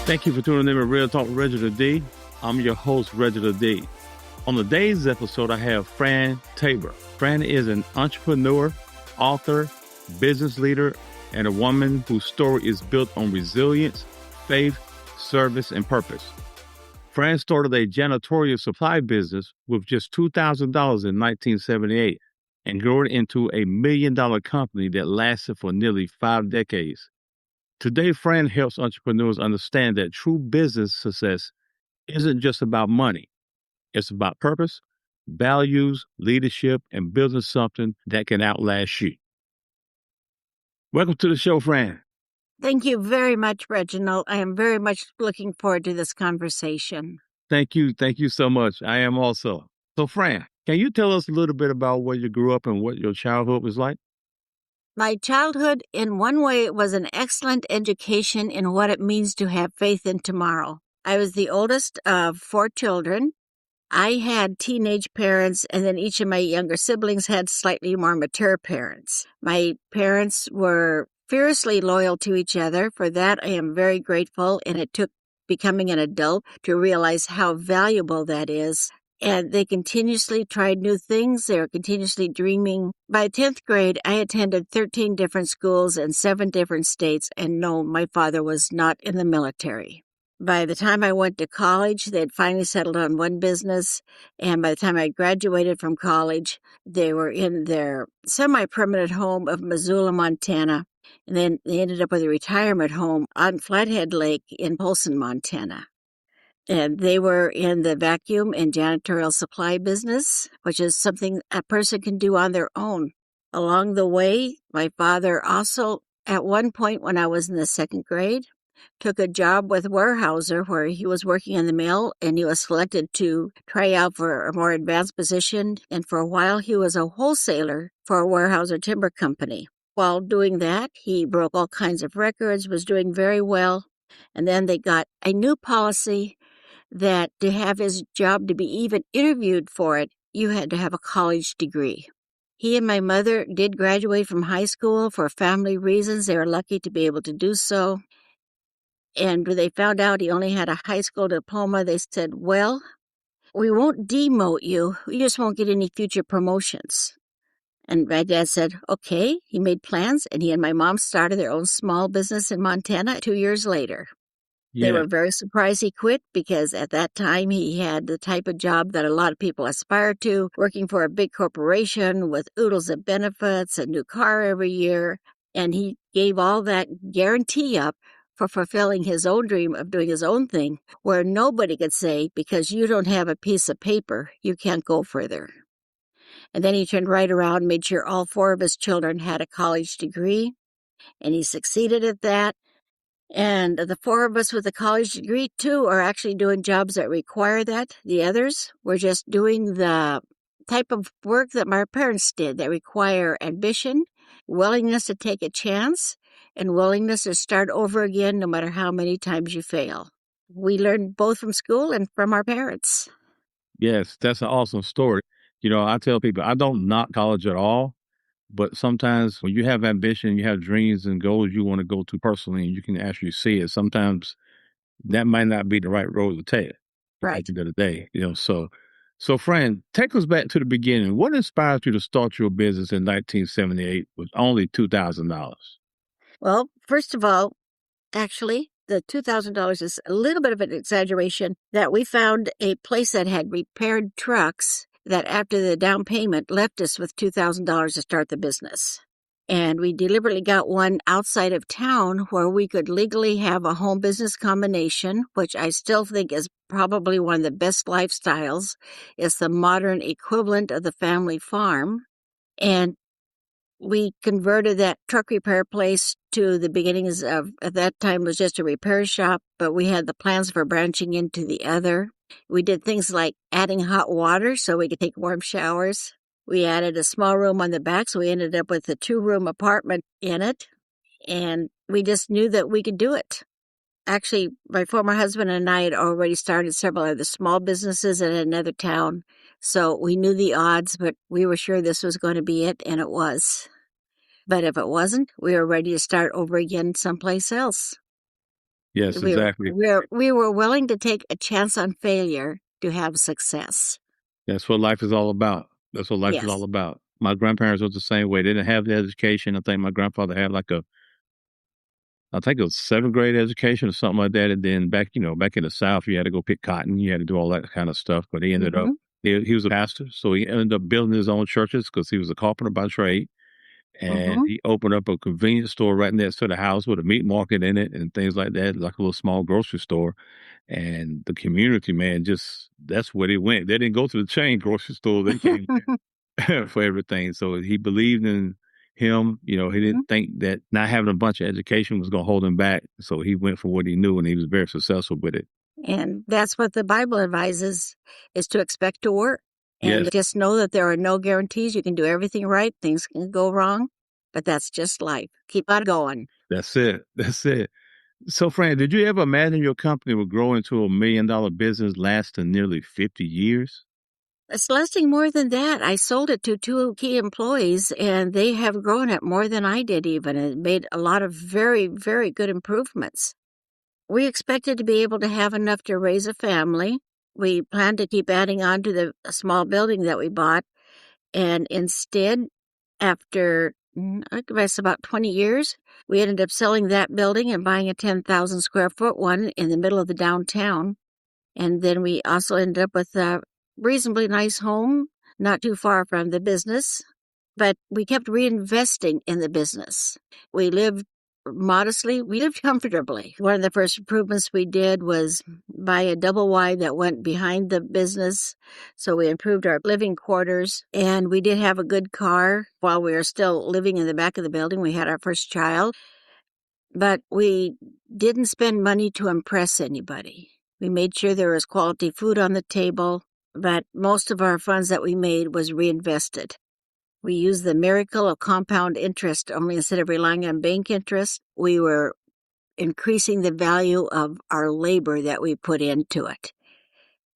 Thank you for tuning in to Real Talk with Reginald D. I'm your host, Reginald D. On today's episode, I have Fran Tabor. Fran is an entrepreneur, author, business leader, and a woman whose story is built on resilience, faith, service, and purpose. Fran started a janitorial supply business with just $2,000 in 1978 and grew it into a $1 million company that lasted for nearly 5 decades. Today, Fran helps entrepreneurs understand that true business success isn't just about money. It's about purpose, values, leadership, and building something that can outlast you. Welcome to the show, Fran. Thank you very much, Reginald. I am very much looking forward to this conversation. Thank you. Thank you so much. I am also. So, Fran, can you tell us a little bit about where you grew up and what your childhood was like? My childhood, in one way, was an excellent education in what it means to have faith in tomorrow. I was the oldest of 4 children. I had teenage parents, and then each of my younger siblings had slightly more mature parents. My parents were fiercely loyal to each other. For that, I am very grateful, and it took becoming an adult to realize how valuable that is. And they continuously tried new things. They were continuously dreaming. By 10th grade, I attended 13 different schools in 7 different states, and no, my father was not in the military. By the time I went to college, they had finally settled on one business, and by the time I graduated from college, they were in their semi-permanent home of Missoula, Montana, and then they ended up with a retirement home on Flathead Lake in Polson, Montana. And they were in the vacuum and janitorial supply business, which is something a person can do on their own. Along the way, my father also, at one point when I was in the 2nd grade, took a job with Weyerhaeuser where he was working in the mill, and he was selected to try out for a more advanced position. And for a while, he was a wholesaler for Weyerhaeuser Timber Company. While doing that, he broke all kinds of records, was doing very well. And then they got a new policy that to have his job, to be even interviewed for it, you had to have a college degree. He and my mother did graduate from high school for family reasons. They were lucky to be able to do so. And when they found out he only had a high school diploma, they said, well, we won't demote you. You just won't get any future promotions. And my dad said, okay. He made plans, and he and my mom started their own small business in Montana 2 years later. They were very surprised he quit because at that time he had the type of job that a lot of people aspire to, working for a big corporation with oodles of benefits, a new car every year. And he gave all that guarantee up for fulfilling his own dream of doing his own thing, where nobody could say, because you don't have a piece of paper, you can't go further. And then he turned right around and made sure all 4 of his children had a college degree, and he succeeded at that. And the 4 of us with a college degree, too, are actually doing jobs that require that. The others were just doing the type of work that my parents did that require ambition, willingness to take a chance, and willingness to start over again no matter how many times you fail. We learned both from school and from our parents. Yes, that's an awesome story. You know, I tell people I don't knock college at all. But sometimes when you have ambition, you have dreams and goals you want to go to personally, and you can actually see it. Sometimes that might not be the right road to take Right. at the end of the day. So Fran, take us back to the beginning. What inspired you to start your business in 1978 with only $2,000? Well, first of all, actually, the $2,000 is a little bit of an exaggeration that we found a place that had repaired trucks that after the down payment left us with $2,000 to start the business. And we deliberately got one outside of town where we could legally have a home business combination, which I still think is probably one of the best lifestyles. It's the modern equivalent of the family farm. And we converted that truck repair place to the beginnings of, at that time, was just a repair shop, but we had the plans for branching into the other. We did things like adding hot water so we could take warm showers. We added a small room on the back, so we ended up with a 2-room apartment in it, and we just knew that we could do it. Actually, my former husband and I had already started several other small businesses in another town, so we knew the odds, but we were sure this was going to be it, and it was. But if it wasn't, we were ready to start over again someplace else. Yes, We were, exactly. we were willing to take a chance on failure to have success. That's what life is all about. That's what life is all Yes. about. My grandparents was the same way. They didn't have the education. I think my grandfather had like I think it was seventh grade education or something like that. And then back in the South, you had to go pick cotton. You had to do all that kind of stuff. But he ended up, Hmm. he was a pastor. So he ended up building his own churches because he was a carpenter by trade. And Hmm. he opened up a convenience store right next to the house with a meat market in it and things like that, like a little small grocery store. And the community, man, just that's where they went. They didn't go to the chain grocery store. They came for everything. So he believed in him. He didn't think that not having a bunch of education was going to hold him back. So he went for what he knew, and he was very successful with it. And that's what the Bible advises, is to expect to work. Yes, And just know that there are no guarantees. You can do everything right. Things can go wrong, but that's just life. Keep on going. that's it. That's it. So, Fran, did you ever imagine your company would grow into $1 million business lasting nearly 50 years? It's lasting more than that. I sold it to two key employees, and they have grown it more than I did even, and made a lot of very, very good improvements. We expected to be able to have enough to raise a family. We planned to keep adding on to the small building that we bought, and instead, after I guess about 20 years, we ended up selling that building and buying a 10,000 square foot one in the middle of the downtown. And then we also ended up with a reasonably nice home, not too far from the business, but we kept reinvesting in the business. We lived modestly, we lived comfortably. One of the first improvements we did was buy a double wide that went behind the business. So we improved our living quarters, and we did have a good car while we were still living in the back of the building. We had our first child, but we didn't spend money to impress anybody. We made sure there was quality food on the table, but most of our funds that we made was reinvested. We used the miracle of compound interest, only instead of relying on bank interest, we were increasing the value of our labor that we put into it.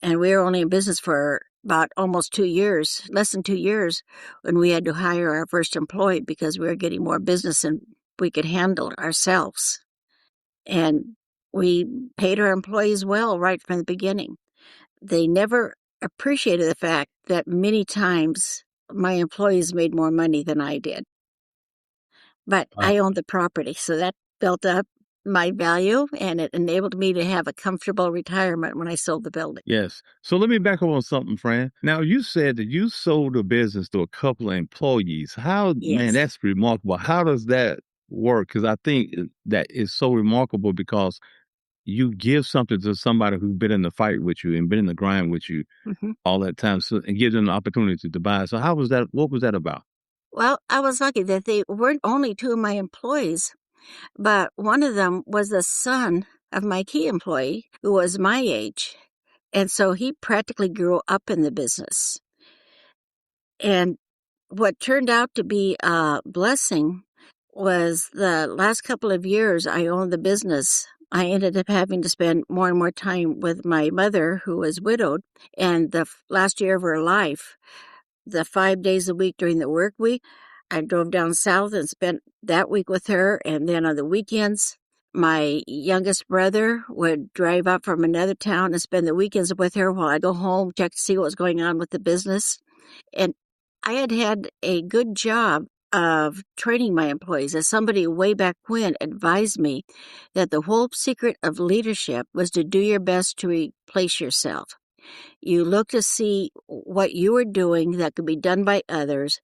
And we were only in business for about almost 2 years, less than 2 years, when we had to hire our first employee because we were getting more business than we could handle ourselves. And we paid our employees well right from the beginning. They never appreciated the fact that many times my employees made more money than I did. But Wow. I owned the property, so that built up my value, and it enabled me to have a comfortable retirement when I sold the building. Yes. So let me back up on something, Fran. Now, you said that you sold a business to a couple of employees. Man, Yes. that's remarkable. How does that work? Because I think that is so remarkable because you give something to somebody who's been in the fight with you and been in the grind with you Hmm. all that time, and give them the opportunity to buy. So how was that? What was that about? Well, I was lucky that they weren't only two of my employees, but one of them was the son of my key employee who was my age. And so he practically grew up in the business. And what turned out to be a blessing was the last couple of years I owned the business. I ended up having to spend more and more time with my mother, who was widowed, and the last year of her life, the 5 days a week during the work week, I drove down south and spent that week with her. And then on the weekends, my youngest brother would drive up from another town and spend the weekends with her while I go home, check to see what was going on with the business. And I had had a good job of training my employees. As somebody way back when advised me that the whole secret of leadership was to do your best to replace yourself. You look to see what you are doing that could be done by others,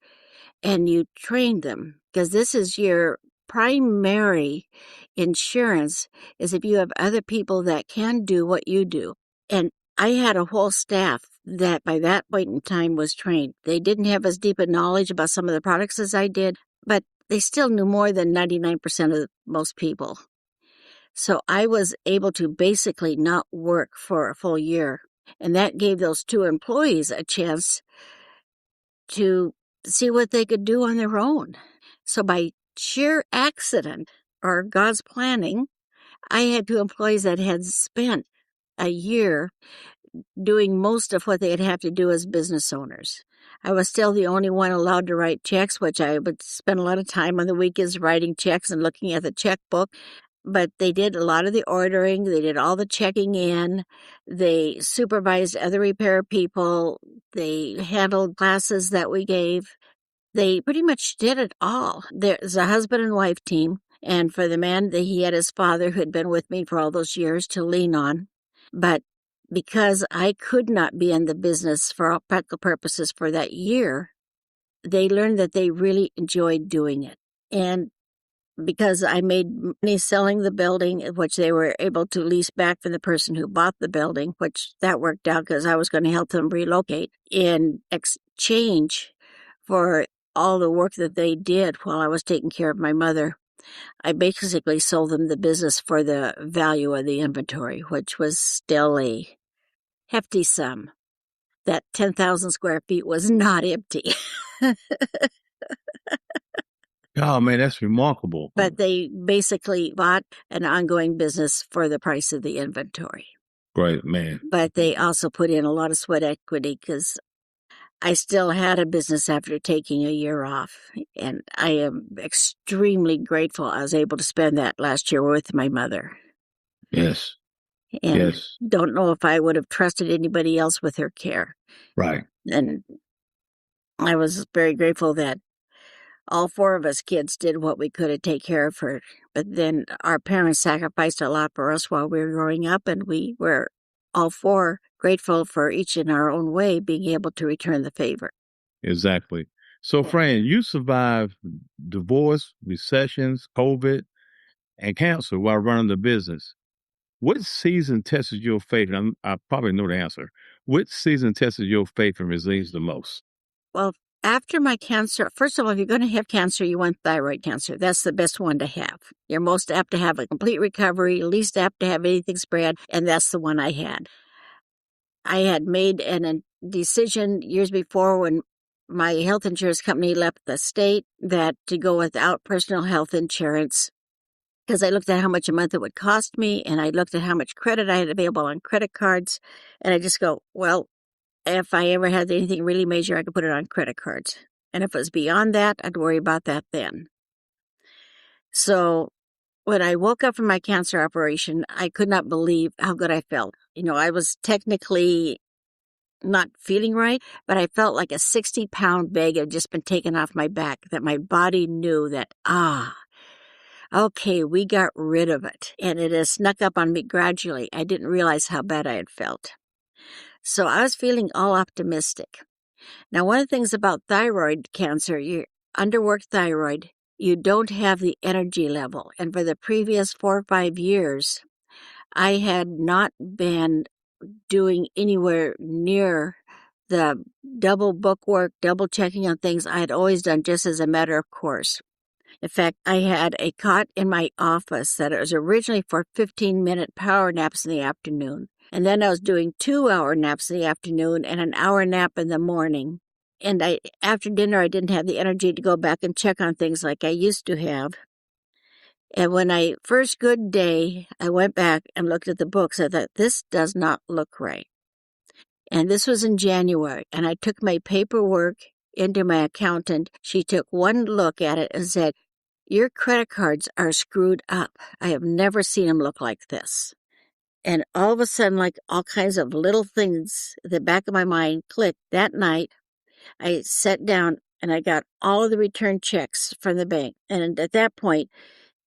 and you train them, because this is your primary insurance, is if you have other people that can do what you do. And I had a whole staff that by that point in time was trained. They didn't have as deep a knowledge about some of the products as I did, but they still knew more than 99% of most people. So I was able to basically not work for a full year. And that gave those two employees a chance to see what they could do on their own. So by sheer accident or God's planning, I had two employees that had spent a year doing most of what they'd have to do as business owners. I was still the only one allowed to write checks, which I would spend a lot of time on the weekends writing checks and looking at the checkbook. but they did a lot of the ordering. They did all the checking in. They supervised other repair people. They handled classes that we gave. They pretty much did it all. There's a husband and wife team. And for the man, he had his father who had been with me for all those years to lean on. But because I could not be in the business for all practical purposes for that year, they learned that they really enjoyed doing it. And because I made money selling the building, which they were able to lease back from the person who bought the building, which that worked out because I was going to help them relocate in exchange for all the work that they did while I was taking care of my mother. I basically sold them the business for the value of the inventory, which was still a hefty sum. That 10,000 square feet was not empty. Oh, man, that's remarkable. But they basically bought an ongoing business for the price of the inventory. Great, man. But they also put in a lot of sweat equity because I still had a business after taking a year off. And I am extremely grateful I was able to spend that last year with my mother. Yes. And Yes. don't know if I would have trusted anybody else with her care. Right. And I was very grateful that all four of us kids did what we could to take care of her. But then our parents sacrificed a lot for us while we were growing up, and we were all four grateful for each in our own way being able to return the favor. Exactly. So, Fran, you survived divorce, recessions, COVID, and cancer while running the business. What season tested your faith? And I probably know the answer. What season tested your faith and resilience the most? Well, after my cancer, first of all, if you're going to have cancer, you want thyroid cancer. That's the best one to have. You're most apt to have a complete recovery, least apt to have anything spread, and that's the one I had. I had made a decision years before when my health insurance company left the state that to go without personal health insurance because I looked at how much a month it would cost me and I looked at how much credit I had available on credit cards. And I just go, well, if I ever had anything really major, I could put it on credit cards. And if it was beyond that, I'd worry about that then. So when I woke up from my cancer operation, I could not believe how good I felt. I was technically not feeling right, but I felt like a 60-pound bag had just been taken off my back, that my body knew that, okay, we got rid of it. And it has snuck up on me gradually. I didn't realize how bad I had felt. So I was feeling all optimistic. Now, one of the things about thyroid cancer, you're underworked thyroid, you don't have the energy level. And for the previous 4 or 5 years, I had not been doing anywhere near the double book work, double checking on things I had always done just as a matter of course. In fact, I had a cot in my office that it was originally for 15-minute power naps in the afternoon. And then I was doing 2-hour naps in the afternoon and an hour nap in the morning. And after dinner, I didn't have the energy to go back and check on things like I used to have. And when I first good day, I went back and looked at the books. I thought, this does not look right. And this was in January. And I took my paperwork into my accountant. She took one look at it and said, your credit cards are screwed up. I have never seen them look like this. And all of a sudden, like all kinds of little things, the back of my mind clicked. That night, I sat down and I got all of the return checks from the bank. And at that point,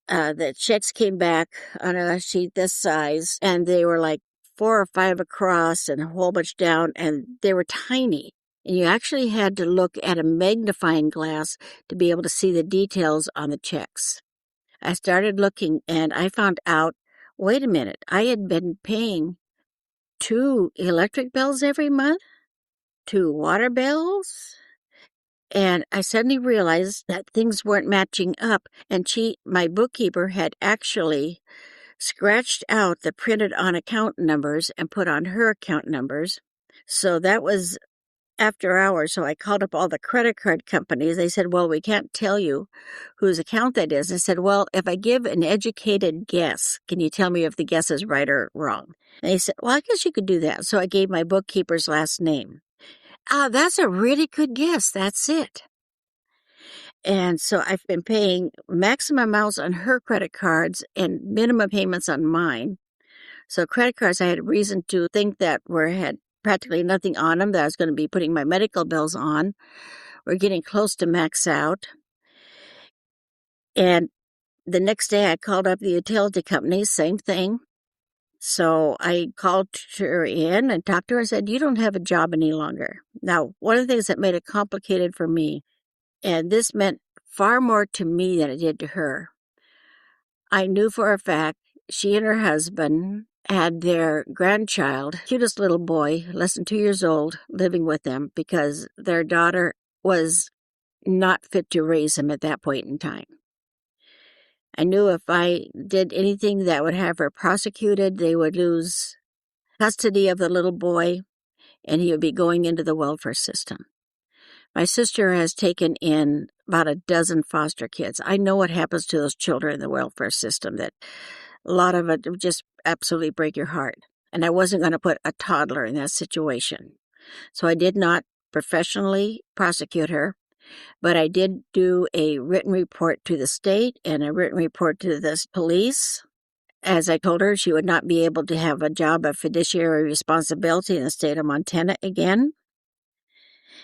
the checks came back on a sheet this size, and they were like 4 or 5 across and a whole bunch down, and they were tiny. And you actually had to look at a magnifying glass to be able to see the details on the checks. I started looking, and I found out, wait a minute, I had been paying 2 electric bills every month, 2 water bills, and I suddenly realized that things weren't matching up, and my bookkeeper had actually scratched out the printed on account numbers and put on her account numbers. So that was after hours. So I called up all the credit card companies. They said, well, we can't tell you whose account that is. I said, well, if I give an educated guess, can you tell me if the guess is right or wrong? And they said, well, I guess you could do that. So I gave my bookkeeper's last name. That's a really good guess. That's it. And so I've been paying maximum amounts on her credit cards and minimum payments on mine. So credit cards, I had reason to think that had practically nothing on them, that I was going to be putting my medical bills on. We're getting close to max out. And the next day I called up the utility company, same thing. So I called her in and talked to her and said, you don't have a job any longer. Now, one of the things that made it complicated for me, and this meant far more to me than it did to her, I knew for a fact she and her husband had their grandchild, cutest little boy, less than 2 years old, living with them because their daughter was not fit to raise him at that point in time. I knew if I did anything that would have her prosecuted, they would lose custody of the little boy and he would be going into the welfare system. My sister has taken in about a dozen foster kids. I know what happens to those children in the welfare system, that a lot of it would just absolutely break your heart. And I wasn't going to put a toddler in that situation. So I did not professionally prosecute her, but I did do a written report to the state and a written report to the police. As I told her, she would not be able to have a job of fiduciary responsibility in the state of Montana again.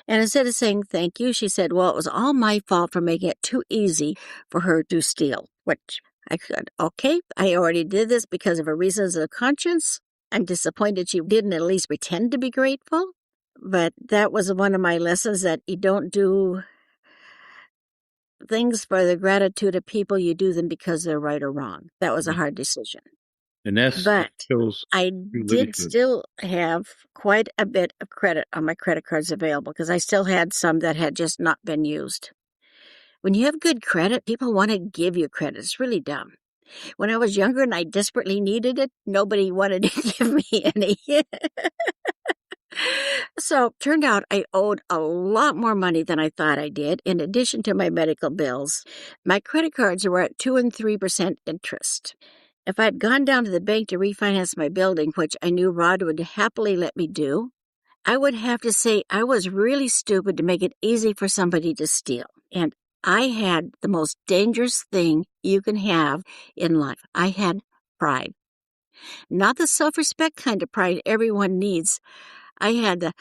And instead of saying thank you, she said, well, it was all my fault for making it too easy for her to steal, which I said, okay, I already did this because of her reasons of conscience. I'm disappointed she didn't at least pretend to be grateful. But that was one of my lessons, that you don't do things for the gratitude of people, you do them because they're right or wrong. That was a hard decision. And that But shows I you really did good. still have quite a bit of credit on my credit cards available because I still had some that had just not been used. When you have good credit, people want to give you credit. It's really dumb. When I was younger and I desperately needed it, nobody wanted to give me any. So turned out I owed a lot more money than I thought I did. In addition to my medical bills, my credit cards were at 2 and 3% interest. If I had gone down to the bank to refinance my building, which I knew Rod would happily let me do, I would have to say I was really stupid to make it easy for somebody to steal. And I had the most dangerous thing you can have in life. I had pride. Not the self-respect kind of pride everyone needs. I had the,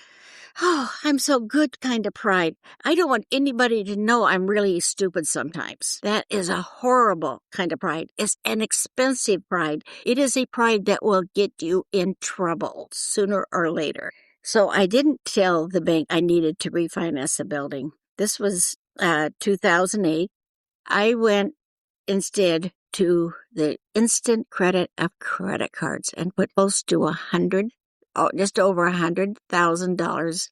oh, I'm so good kind of pride. I don't want anybody to know I'm really stupid sometimes. That is a horrible kind of pride. It's an expensive pride. It is a pride that will get you in trouble sooner or later. So I didn't tell the bank I needed to refinance the building. This was 2008. I went instead to the instant credit of credit cards and put close to just over $100,000.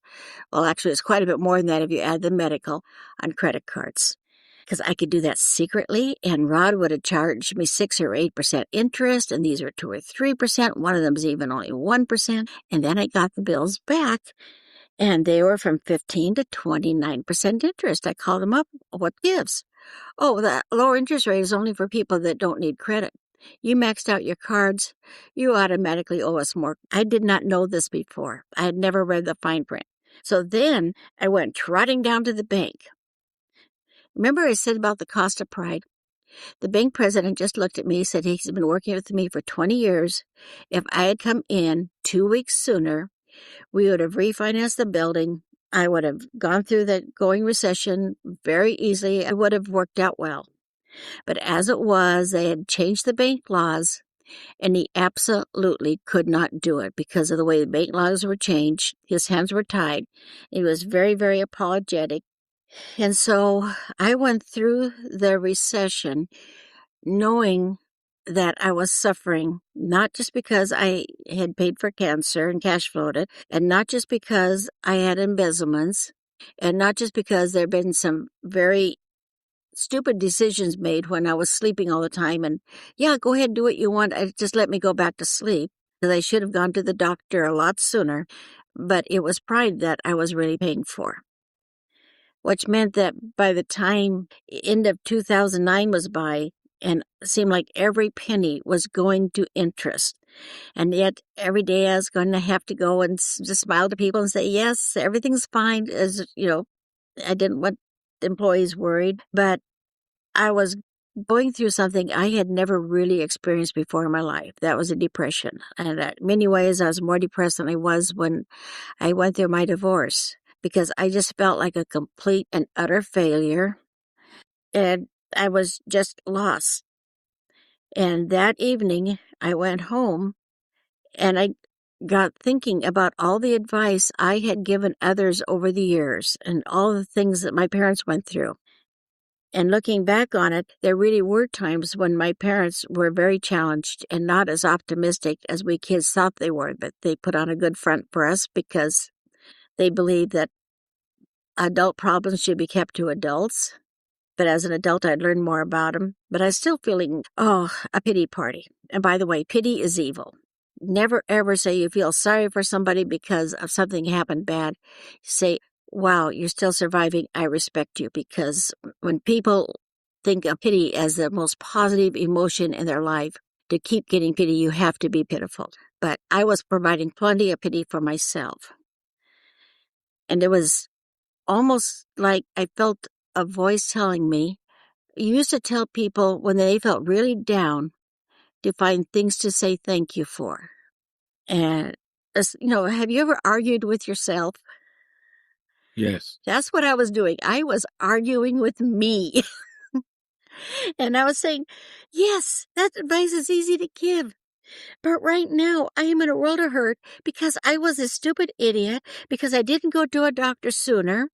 Well, actually, it's quite a bit more than that if you add the medical on credit cards. Because I could do that secretly, and Rod would have charged me 6 or 8% interest, and these were 2 or 3%. One of them was even only 1%. And then I got the bills back, and they were from 15 to 29% interest. I called them up. What gives? Oh, the lower interest rate is only for people that don't need credit. You maxed out your cards, you automatically owe us more. I did not know this before. I had never read the fine print. So then I went trotting down to the bank. Remember I said about the cost of pride? The bank president just looked at me and said he's been working with me for 20 years. If I had come in 2 weeks sooner, we would have refinanced the building. I would have gone through the going recession very easily. It would have worked out well. But as it was, they had changed the bank laws, and he absolutely could not do it because of the way the bank laws were changed. His hands were tied. He was very, very apologetic. And so I went through the recession knowing that I was suffering, not just because I had paid for cancer and cash flowed it, and not just because I had embezzlements, and not just because there had been some very stupid decisions made when I was sleeping all the time. And yeah, go ahead, do what you want. Just let me go back to sleep, because I should have gone to the doctor a lot sooner. But it was pride that I was really paying for, which meant that by the time end of 2009 was by, and it seemed like every penny was going to interest. And yet every day I was going to have to go and just smile to people and say, yes, everything's fine. As you know, I didn't want employees worried, but I was going through something I had never really experienced before in my life. That was a depression. And in many ways, I was more depressed than I was when I went through my divorce because I just felt like a complete and utter failure. And I was just lost. And that evening, I went home and I got thinking about all the advice I had given others over the years and all the things that my parents went through. And looking back on it, there really were times when my parents were very challenged and not as optimistic as we kids thought they were, but they put on a good front for us because they believed that adult problems should be kept to adults. But as an adult, I'd learned more about them. But I was still feeling, a pity party. And by the way, pity is evil. Never ever say you feel sorry for somebody because of something happened bad. Say, wow, you're still surviving. I respect you. Because when people think of pity as the most positive emotion in their life, to keep getting pity, you have to be pitiful. But I was providing plenty of pity for myself. And it was almost like I felt a voice telling me, you used to tell people when they felt really down to find things to say thank you for. And, have you ever argued with yourself? Yes. That's what I was doing. I was arguing with me. And I was saying, yes, that advice is easy to give. But right now, I am in a world of hurt because I was a stupid idiot, because I didn't go to a doctor sooner,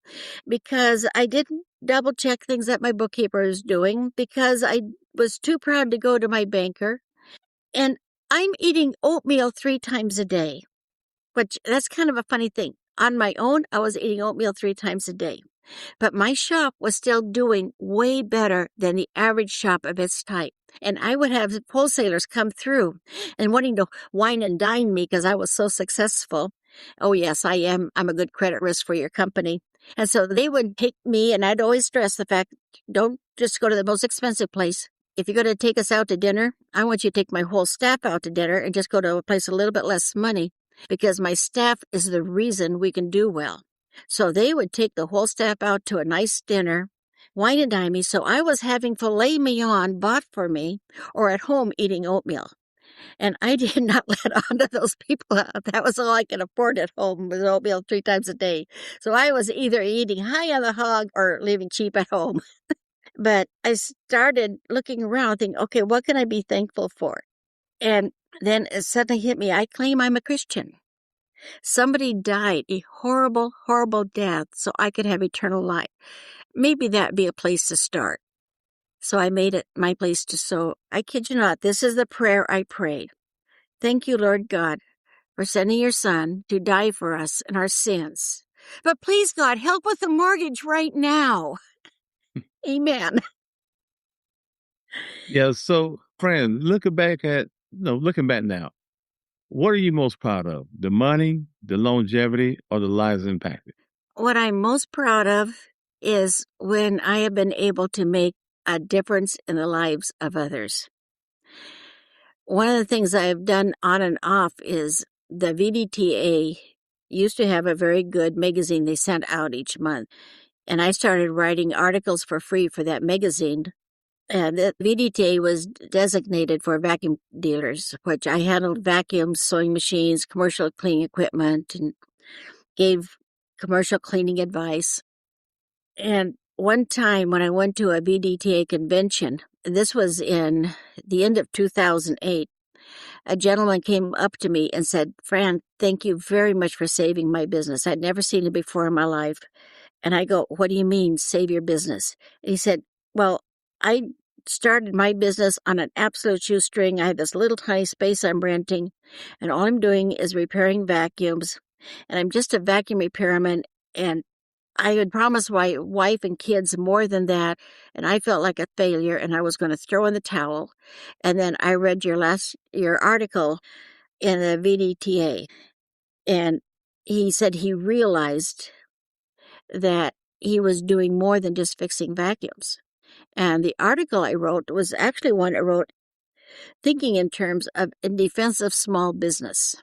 because I didn't double check things that my bookkeeper is doing, because I was too proud to go to my banker. And I'm eating oatmeal 3 times a day, which that's kind of a funny thing. On my own, I was eating oatmeal 3 times a day. But my shop was still doing way better than the average shop of its type. And I would have wholesalers come through and wanting to wine and dine me because I was so successful. Oh, yes, I am. I'm a good credit risk for your company. And so they would take me, and I'd always stress the fact, don't just go to the most expensive place. If you're going to take us out to dinner, I want you to take my whole staff out to dinner and just go to a place a little bit less money because my staff is the reason we can do well. So they would take the whole staff out to a nice dinner, wine and dine me, so I was having filet mignon bought for me or at home eating oatmeal. And I did not let on to those people. That was all I could afford at home was oatmeal 3 times a day. So I was either eating high on the hog or living cheap at home. But I started looking around thinking, okay, what can I be thankful for? And then it suddenly hit me, I claim I'm a Christian. Somebody died a horrible, horrible death so I could have eternal life. Maybe that'd be a place to start. So I made it my place to sow. I kid you not, this is the prayer I prayed. Thank you, Lord God, for sending your son to die for us and our sins. But please, God, help with the mortgage right now. Amen. Yeah. So, friend, looking back now, what are you most proud of? The money, the longevity, or the lives impacted? What I'm most proud of is when I have been able to make a difference in the lives of others. One of the things I've done on and off is the VDTA used to have a very good magazine they sent out each month. And I started writing articles for free for that magazine. And the VDTA was designated for vacuum dealers, which I handled vacuums, sewing machines, commercial cleaning equipment, and gave commercial cleaning advice. And one time when I went to a VDTA convention, this was in the end of 2008, a gentleman came up to me and said, Fran, thank you very much for saving my business. I'd never seen it before in my life. And I go, what do you mean, save your business? And he said, well, I started my business on an absolute shoestring. I have this little tiny space I'm renting, and all I'm doing is repairing vacuums. And I'm just a vacuum repairman, and I had promised my wife and kids more than that, and I felt like a failure, and I was going to throw in the towel. And then I read your article in the VDTA, and he said he realized that he was doing more than just fixing vacuums. And the article I wrote was actually one I wrote thinking in terms of in defense of small business.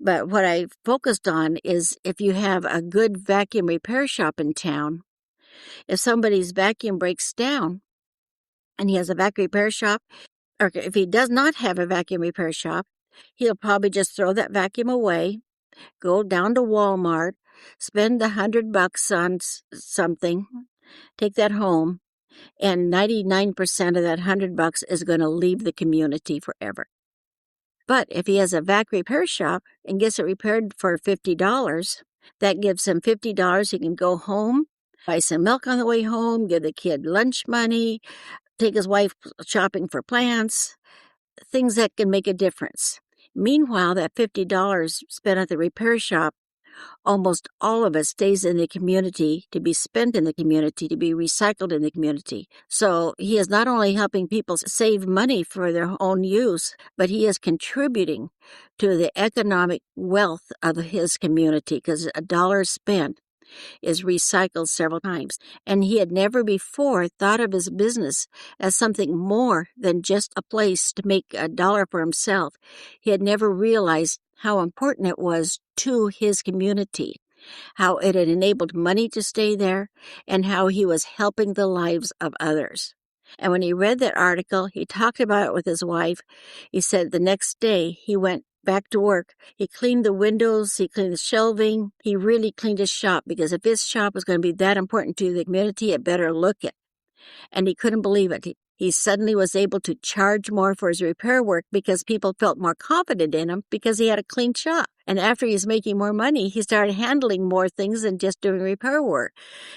But what I focused on is if you have a good vacuum repair shop in town, If somebody's vacuum breaks down and he has a vacuum repair shop, or if he does not have a vacuum repair shop, he'll probably just throw that vacuum away, go down to Walmart, spend $100 on something, take that home, and 99% of that $100 is going to leave the community forever. But if he has a vac repair shop and gets it repaired for $50, that gives him $50. He can go home, buy some milk on the way home, give the kid lunch money, take his wife shopping for plants, things that can make a difference. Meanwhile, that $50 spent at the repair shop, almost all of it stays in the community to be spent in the community, to be recycled in the community. So he is not only helping people save money for their own use, but he is contributing to the economic wealth of his community, because a dollar spent is recycled several times. And he had never before thought of his business as something more than just a place to make a dollar for himself. He had never realized how important it was to his community, how it had enabled money to stay there, and how he was helping the lives of others. And when he read that article, he talked about it with his wife. He said the next day he went back to work. He cleaned the windows, he cleaned the shelving, he really cleaned his shop, because if his shop was going to be that important to the community, it better look it. And he couldn't believe it. He suddenly was able to charge more for his repair work because people felt more confident in him because he had a clean shop. And after he's making more money, he started handling more things than just doing repair work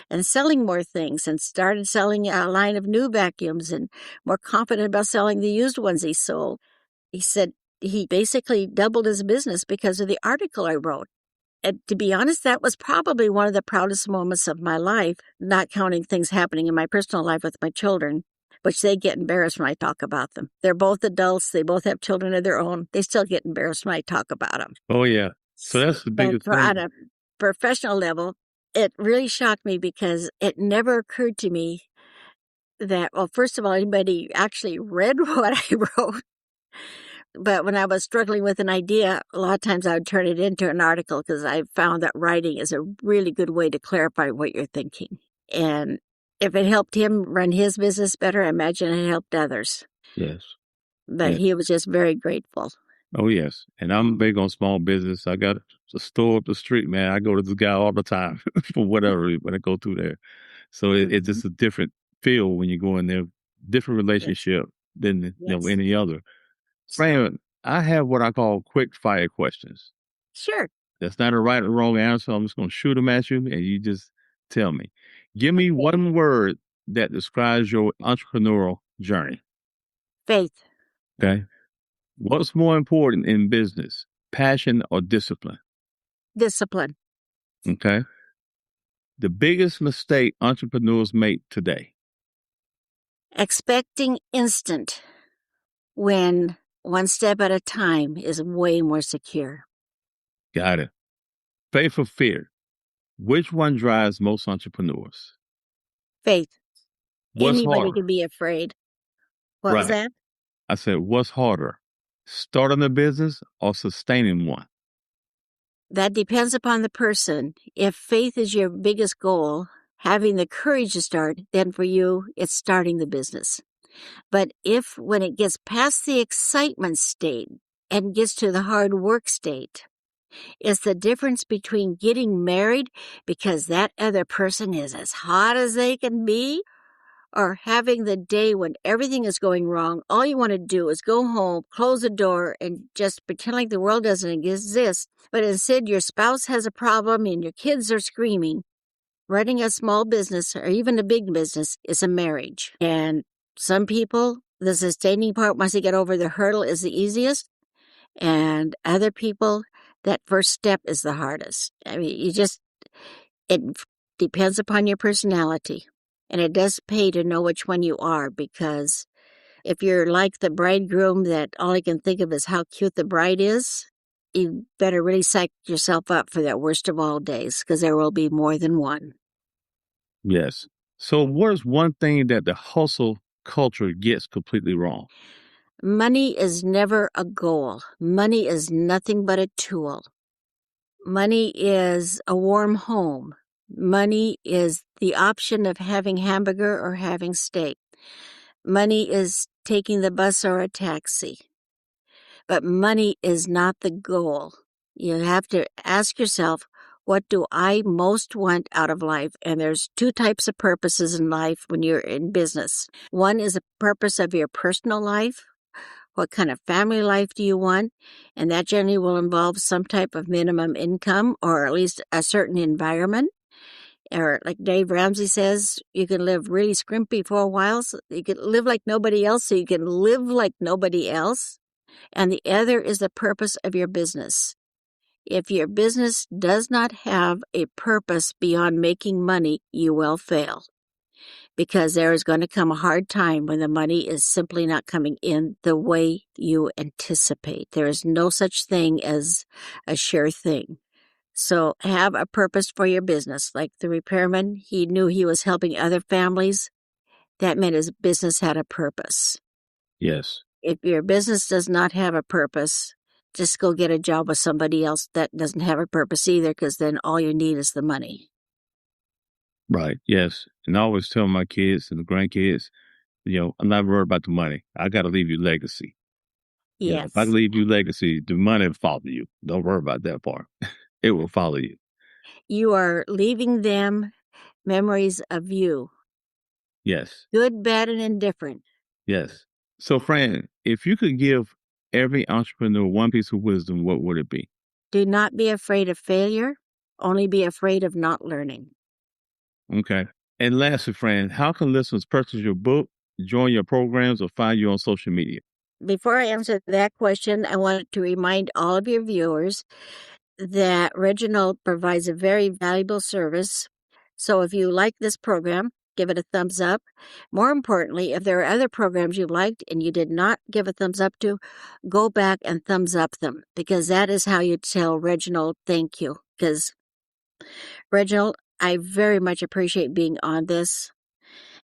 and selling more things, and started selling a line of new vacuums and more confident about selling the used ones he sold. He said he basically doubled his business because of the article I wrote. And to be honest, that was probably one of the proudest moments of my life, not counting things happening in my personal life with my children, which they get embarrassed when I talk about them. They're both adults. They both have children of their own. They still get embarrassed when I talk about them. Oh, yeah. So that's the biggest But on thing. a professional level, it really shocked me because it never occurred to me that, well, first of all, anybody actually read what I wrote. But when I was struggling with an idea, a lot of times I would turn it into an article, because I found that writing is a really good way to clarify what you're thinking. And if it helped him run his business better, I imagine it helped others. Yes. But Yes. he was just very grateful. Oh, yes. And I'm big on small business. I got a store up the street, man. I go to this guy all the time for whatever when I go through there. So it's just a different feel when you go in there, different relationship than any other. Fran, I have what I call quick fire questions. Sure. That's not a right or wrong answer. I'm just going to shoot them at you, and you just tell me. Give me one word that describes your entrepreneurial journey. Faith. Okay. What's more important in business, passion or discipline? Discipline. Okay. The biggest mistake entrepreneurs make today. Expecting instant when one step at a time is way more secure. Got it. Faith or fear? Which one drives most entrepreneurs? Faith. What's Anybody harder? can be afraid. What was that? I said, what's harder? Starting a business or sustaining one? That depends upon the person. If faith is your biggest goal, having the courage to start, then for you, it's starting the business. But if when it gets past the excitement state and gets to the hard work state, it's the difference between getting married because that other person is as hot as they can be, or having the day when everything is going wrong. All you want to do is go home, close the door, and just pretend like the world doesn't exist. But instead, your spouse has a problem and your kids are screaming. Running a small business or even a big business is a marriage. And some people, the sustaining part, once they get over the hurdle, is the easiest. And other people, that first step is the hardest. I mean, it depends upon your personality. And it does pay to know which one you are, because if you're like the bridegroom that all I can think of is how cute the bride is, you better really psych yourself up for that worst of all days, because there will be more than one. Yes. So what is one thing that the hustle culture gets completely wrong? Money is never a goal. Money is nothing but a tool. Money is a warm home. Money is the option of having hamburger or having steak. Money is taking the bus or a taxi. But money is not the goal. You have to ask yourself, what do I most want out of life? And there's two types of purposes in life when you're in business. One is a purpose of your personal life. What kind of family life do you want? And that generally will involve some type of minimum income or at least a certain environment. Or like Dave Ramsey says, you can live really scrimpy for a while. So you can live like nobody else so you can live like nobody else. And the other is the purpose of your business. If your business does not have a purpose beyond making money, you will fail. Because there is going to come a hard time when the money is simply not coming in the way you anticipate. There is no such thing as a sure thing. So have a purpose for your business. Like the repairman, he knew he was helping other families. That meant his business had a purpose. Yes. If your business does not have a purpose, just go get a job with somebody else that doesn't have a purpose either, because then all you need is the money. Right. Yes. And I always tell my kids and the grandkids, I'm not worried about the money. I got to leave you legacy. Yes. If I leave you legacy, the money will follow you. Don't worry about that part. It will follow you. You are leaving them memories of you. Yes. Good, bad, and indifferent. Yes. So, Fran, if you could give every entrepreneur one piece of wisdom, what would it be? Do not be afraid of failure. Only be afraid of not learning. Okay. And lastly, Fran, how can listeners purchase your book, join your programs, or find you on social media? Before I answer that question, I want to remind all of your viewers that Reginald provides a very valuable service. So if you like this program, give it a thumbs up. More importantly, if there are other programs you liked and you did not give a thumbs up to, go back and thumbs up them, because that is how you tell Reginald thank you. Because, Reginald, I very much appreciate being on this,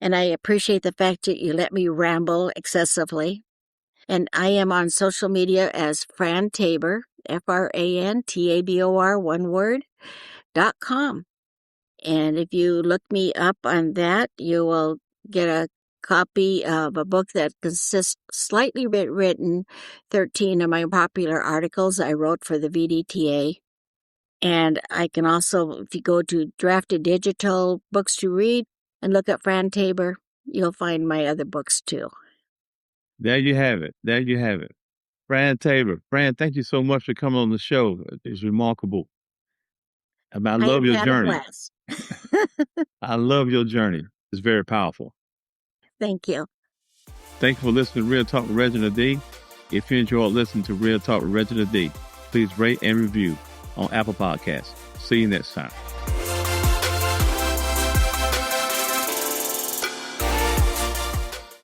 and I appreciate the fact that you let me ramble excessively. And I am on social media as Fran Tabor, FranTabor, one word, .com. And if you look me up on that, you will get a copy of a book that consists slightly written 13 of my popular articles I wrote for the VDTA. And I can also, if you go to Drafted Digital Books to Read and look up Fran Tabor, you'll find my other books too. There you have it. There you have it. Fran Tabor. Fran, thank you so much for coming on the show. It's remarkable. I love your journey. I love your journey. It's very powerful. Thank you. Thank you for listening to Real Talk with Reginald D. If you enjoyed listening to Real Talk with Reginald D, please rate and review on Apple Podcasts. See you next time.